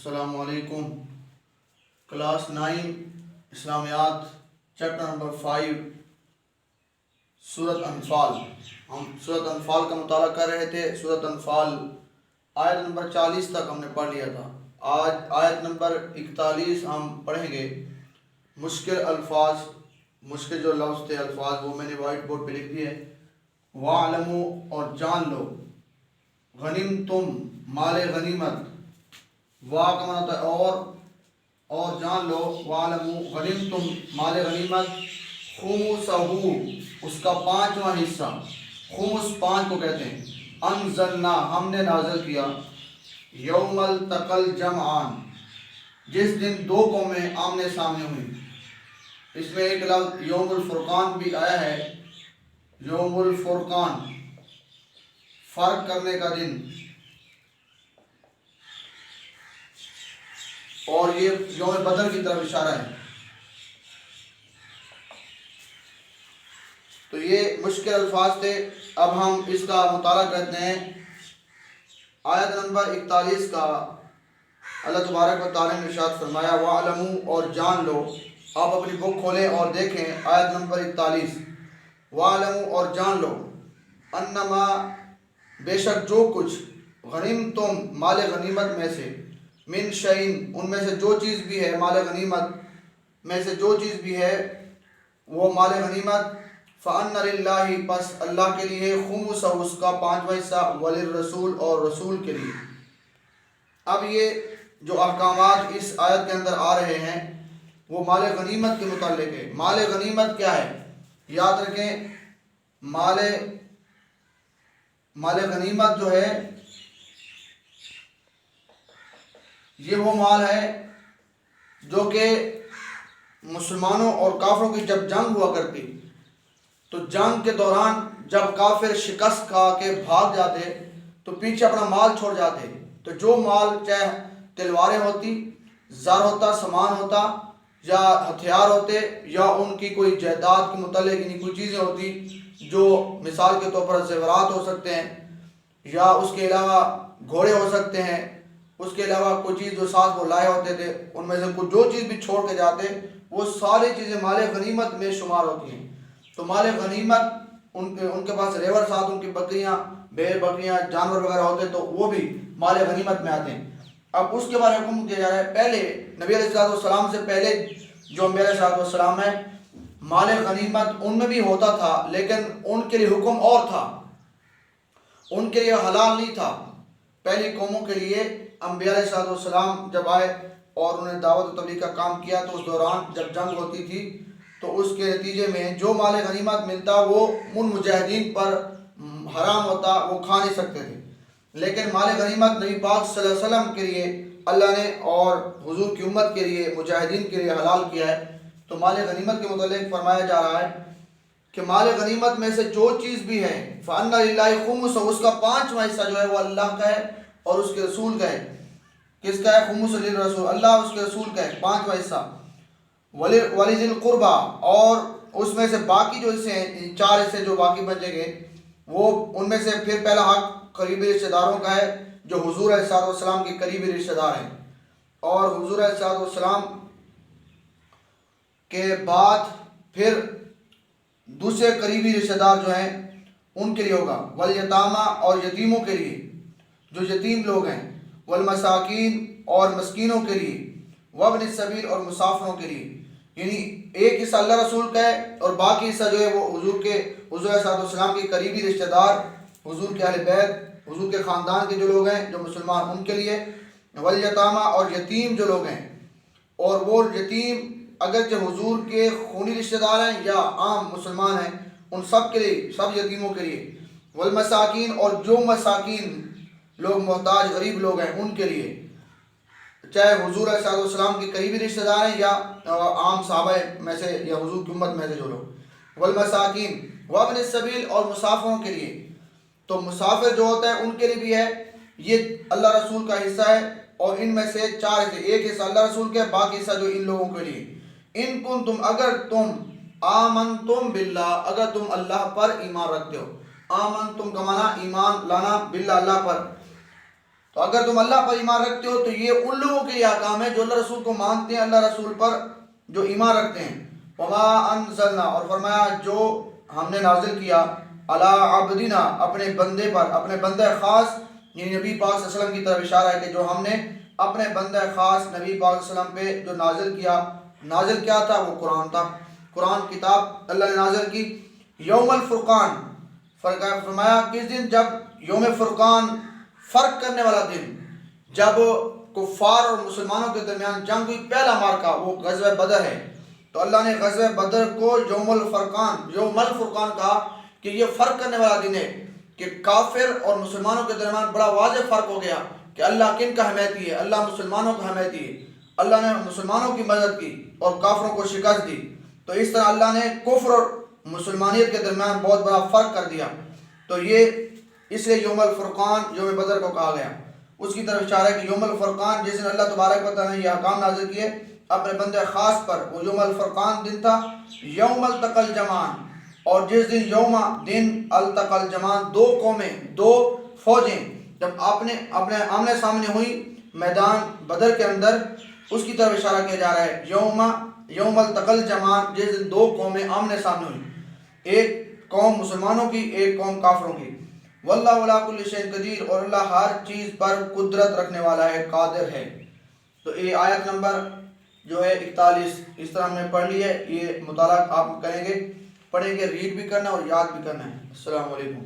السلام علیکم۔ Class 9 اسلامیات chapter number 5 سورۃ انفال۔ ہم سورۃ انفال کا مطالعہ کر رہے تھے۔ سورۃ انفال آیت نمبر 40 تک ہم نے پڑھ لیا تھا۔ آج آیت نمبر 41 ہم پڑھیں گے۔ مشکل الفاظ، مشکل جو لفظ تھے الفاظ وہ میں نے وائٹ بورڈ پہ لکھ دیے۔ وَاعْلَمُوا اور جان لو، غنیمتم مال غنیمت، وا کا معنی ہوتا ہے اور جان لو، وَاعْلَمُوا غنیمتم مال غنیمت، خُمُسَہُ اس کا 5واں حصہ، خمس 5 کو کہتے ہیں، انزلنا ہم نے نازل کیا، یوم التقى الجمعان جس دن دو قومیں آمنے سامنے ہوئیں۔ اس میں ایک لفظ یوم الفرقان بھی آیا ہے، یوم الفرقان فرق کرنے کا دن، اور یہ یوم بدر کی طرف اشارہ ہے۔ تو یہ مشکل الفاظ تھے۔ اب ہم اس کا مطالعہ کرتے ہیں۔ آیت نمبر 41 کا اللہ تبارک و تعالیٰ نے ارشاد فرمایا وَاعْلَمُوا اور جان لو۔ آپ اپنی بک کھولیں اور دیکھیں آیت نمبر 41۔ وَاعْلَمُوا اور جان لو، انما بے شک جو کچھ، غنیمتم مال غنیمت میں سے، من شیئن ان میں سے جو چیز بھی ہے، مال غنیمت میں سے جو چیز بھی ہے وہ مال غنیمت، فَأَنَّ لِلَّهِ پس اللہ کے لیے، خُمُسَہُ اس کا 5واں حصہ، وَلِلرَّسُولِ اور رسول کے لیے۔ اب یہ جو احکامات اس آیت کے اندر آ رہے ہیں وہ مال غنیمت کے متعلق ہے۔ مال غنیمت کیا ہے؟ یاد رکھیں، مال غنیمت جو ہے یہ وہ مال ہے جو کہ مسلمانوں اور کافروں کی جب جنگ ہوا کرتی تو جنگ کے دوران جب کافر شکست کھا کے بھاگ جاتے تو پیچھے اپنا مال چھوڑ جاتے، تو جو مال چاہے تلواریں ہوتی، زر ہوتا، سامان ہوتا، یا ہتھیار ہوتے، یا ان کی کوئی جائیداد کے متعلق یعنی کوئی چیزیں ہوتی جو مثال کے طور پر زیورات ہو سکتے ہیں، یا اس کے علاوہ گھوڑے ہو سکتے ہیں، اس کے علاوہ کوئی چیز جو ساتھ وہ لائے ہوتے تھے، ان میں سے کوئی جو چیز بھی چھوڑ کے جاتے وہ ساری چیزیں مال غنیمت میں شمار ہوتی ہیں۔ تو مال غنیمت ان کے پاس ریور ساتھ ان کی بکریاں، بھیڑ بکریاں، جانور وغیرہ ہوتے تو وہ بھی مال غنیمت میں آتے ہیں۔ اب اس کے بارے میں حکم دیا جا رہا ہے۔ پہلے نبی علیہ السلام سے پہلے جو انبیاء علیہ السلام ہے، مال غنیمت ان میں بھی ہوتا تھا، لیکن ان کے لیے حکم اور تھا، ان کے لیے حلال نہیں تھا۔ پہلی قوموں کے لیے انبیاء علیہ السلام جب آئے اور انہوں نے دعوت و تبلیغ کا کام کیا تو اس دوران جب جنگ ہوتی تھی تو اس کے نتیجے میں جو مال غنیمت ملتا وہ ان مجاہدین پر حرام ہوتا، وہ کھا نہیں سکتے تھے۔ لیکن مال غنیمت نبی پاک صلی اللہ علیہ وسلم کے لیے اللہ نے اور حضور کی امت کے لیے، مجاہدین کے لیے حلال کیا ہے۔ تو مال غنیمت کے متعلق فرمایا جا رہا ہے کہ مال غنیمت میں سے جو چیز بھی ہے، فَأَنَّ لِلَّهِ خُمُسَهُ اس کا 5واں حصہ جو ہے وہ اللہ کا ہے اور اس کے رسول کا ہے۔ کس کا ہے؟ خمس للرسول، اللہ اس کے رسول کا ہے 5واں حصہ۔ وَلِذِي الْقُرْبَى اور اس میں سے باقی جو حصے ہیں، 4 حصے جو باقی بچیں گے، وہ ان میں سے پھر پہلا حق قریبی رشتہ داروں کا ہے جو حضور علیہ السلام کے قریبی رشتہ دار ہیں، اور حضور علیہ السلام کے بعد پھر دوسرے قریبی رشتہ دار جو ہیں ان کے لیے ہوگا۔ والیتامہ اور یتیموں کے لیے جو یتیم لوگ ہیں، والمساکین اور مسکینوں کے لیے، وابن السبیل اور مسافروں کے لیے۔ یعنی ایک حصہ اللہ رسول کا ہے اور باقی حصہ جو ہے وہ حضور علیہ السلام کے قریبی رشتہ دار، حضور کے اہل بیت، حضور کے خاندان کے جو لوگ ہیں جو مسلمان، ان کے لیے۔ والیتامہ اور یتیم جو لوگ ہیں، اور وہ یتیم اگرچہ حضور کے خونی رشتہ دار ہیں یا عام مسلمان ہیں، ان سب کے لیے، سب یتیموں کے لیے۔ والمساکین اور جو مساکین لوگ، محتاج غریب لوگ ہیں، ان کے لیے، چاہے حضور علیہ السلام کے قریبی رشتہ دار ہیں یا عام صحابہ میں سے یا حضور کی امت میں سے جو لوگ۔ والمساکین وابن السبیل اور مسافروں کے لیے۔ تو مسافر جو ہوتا ہے ان کے لیے بھی ہے، یہ اللہ رسول کا حصہ ہے، اور ان میں سے 4 حصے، ایک حصہ اللہ رسول کے، باقی حصہ جو ان لوگوں کے لیے۔ ان کنتم اگر تم، آمنتم باللہ اگر تم اللہ پر ایمان رکھتے ہو، آمنتم کا معنی ایمان لانا، باللہ اللہ پر۔ تو اگر تم اللہ پر ایمان رکھتے ہو تو یہ ان لوگوں کے لیے احکام ہے جو اللہ رسول کو مانتے ہیں، اللہ رسول پر جو ایمان رکھتے ہیں۔ وما انزلنا، اور فرمایا جو ہم نے نازل کیا، علی عبدنا، اپنے بندے پر، اپنے بندے خاص، یعنی نبی پاک صلی اللہ علیہ وسلم کی طرف اشارہ ہے کہ جو ہم نے اپنے بندے خاص نبی پاک صلی اللہ علیہ وسلم پہ جو نازل کیا تھا وہ قرآن تھا۔ قرآن کتاب اللہ نے نازل کی یوم الفرقان، فرمایا کس دن؟ جب یوم فرقان، فرق کرنے والا دن، جب کفار اور مسلمانوں کے درمیان جنگ ہوئی، پہلا مارکا وہ غزوہ بدر ہے۔ تو اللہ نے غزوہ بدر کو یوم الفرقان کہا کہ یہ فرق کرنے والا دن ہے کہ کافر اور مسلمانوں کے درمیان بڑا واضح فرق ہو گیا کہ اللہ کن کا حمایتی ہے، اللہ مسلمانوں کا حمایتی ہے، اللہ نے مسلمانوں کی مدد کی اور کافروں کو شکست دی۔ تو اس طرح اللہ نے کفر اور مسلمانیت کے درمیان بہت بڑا فرق کر دیا۔ تو یہ اس لیے یوم الفرقان، یوم بدر کو کہا گیا۔ اس کی طرف اشارہ ہے کہ یوم الفرقان جس دن اللہ تبارک و تعالیٰ نے یہ احکام نازل کیے اپنے بندے خاص پر، وہ یوم الفرقان دن تھا۔ یوم التقى الجمعان، اور جس دن التقى الجمعان، دو قومیں، دو فوجیں جب اپنے آمنے سامنے ہوئی میدان بدر کے اندر، اس کی طرف اشارہ کیا جا رہا ہے یوم التقى الجمعان، جس دن دو قومیں آمنے سامنے ہوئی، ایک قوم مسلمانوں کی، ایک قوم کافروں کی۔ واللہ علی کل شیء قدیر، اور اللہ ہر چیز پر قدرت رکھنے والا ہے، قادر ہے۔ تو یہ آیت نمبر جو ہے 41 اس طرح ہم نے پڑھ لی ہے۔ یہ مطالعہ آپ پڑھیں گے، ریڈ بھی کرنا اور یاد بھی کرنا ہے۔ السلام علیکم۔